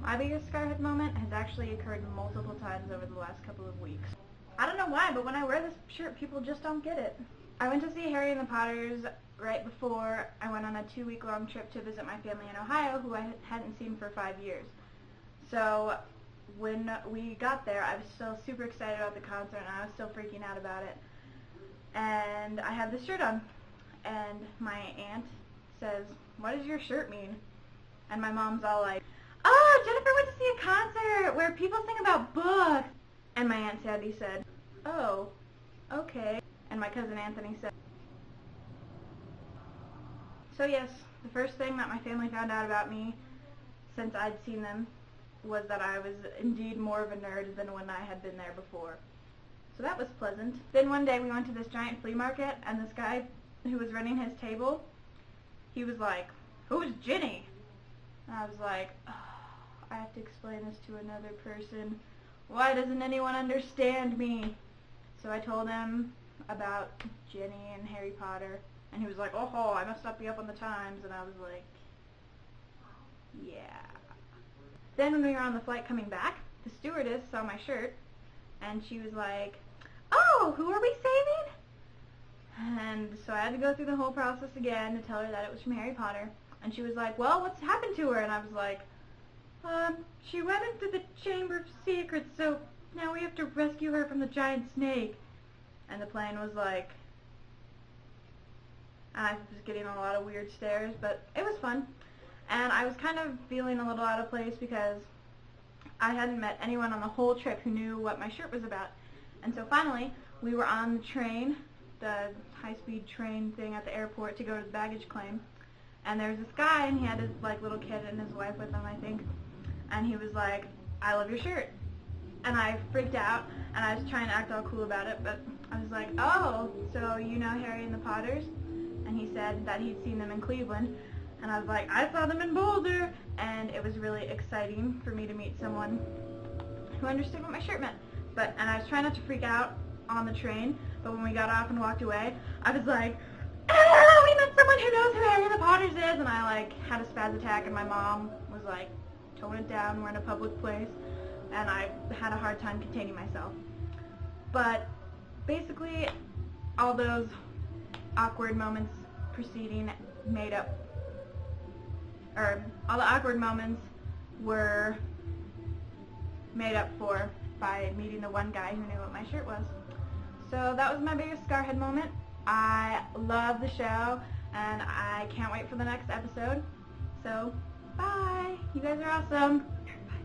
My biggest scarhead moment has actually occurred multiple times over the last couple of weeks. I don't know why, but when I wear this shirt, people just don't get it. I went to see Harry and the Potters right before I went on a 2-week-long trip to visit my family in Ohio, who I hadn't seen for 5 years. So when we got there, I was still super excited about the concert, and I was still freaking out about it. And I had this shirt on, and my aunt says, "What does your shirt mean?" And my mom's all like, "Oh, Jennifer went to see a concert where people sing about books." And my Aunt Sandy said, "Oh, okay." And my cousin Anthony said. So yes, the first thing that my family found out about me since I'd seen them was that I was indeed more of a nerd than when I had been there before. So that was pleasant. Then one day we went to this giant flea market, and this guy who was running his table, he was like, "Who's Ginny?" And I was like, "Oh, I have to explain this to another person. Why doesn't anyone understand me?" So I told him about Ginny and Harry Potter, and he was like, "Oh, I must not be up on the times," and I was like, yeah. Then when we were on the flight coming back, the stewardess saw my shirt, and she was like, "Oh, who are we saving?" And so I had to go through the whole process again to tell her that it was from Harry Potter, and she was like, "Well, what's happened to her?" And I was like, "She went into the Chamber of Secrets, so now we have to rescue her from the giant snake." And the plane was like, I was getting a lot of weird stares, but it was fun. And I was kind of feeling a little out of place because I hadn't met anyone on the whole trip who knew what my shirt was about. And so finally, we were on the train, the high-speed train thing at the airport to go to the baggage claim. And there was this guy, and he had his little kid and his wife with him, I think. And he was like, "I love your shirt." And I freaked out, and I was trying to act all cool about it, but I was like, "Oh, so you know Harry and the Potters?" And he said that he'd seen them in Cleveland. And I was like, "I saw them in Boulder." And it was really exciting for me to meet someone who understood what my shirt meant. And I was trying not to freak out on the train, but when we got off and walked away, I was like, "Ah, we met someone who knows who Harry and the Potters is!" And I had a spaz attack, and my mom was like, "Tone it down, we're in a public place." And I had a hard time containing myself. But basically, all those awkward moments preceding all the awkward moments were made up for by meeting the one guy who knew what my shirt was. So that was my biggest scarhead moment. I love the show, and I can't wait for the next episode. So, bye! You guys are awesome!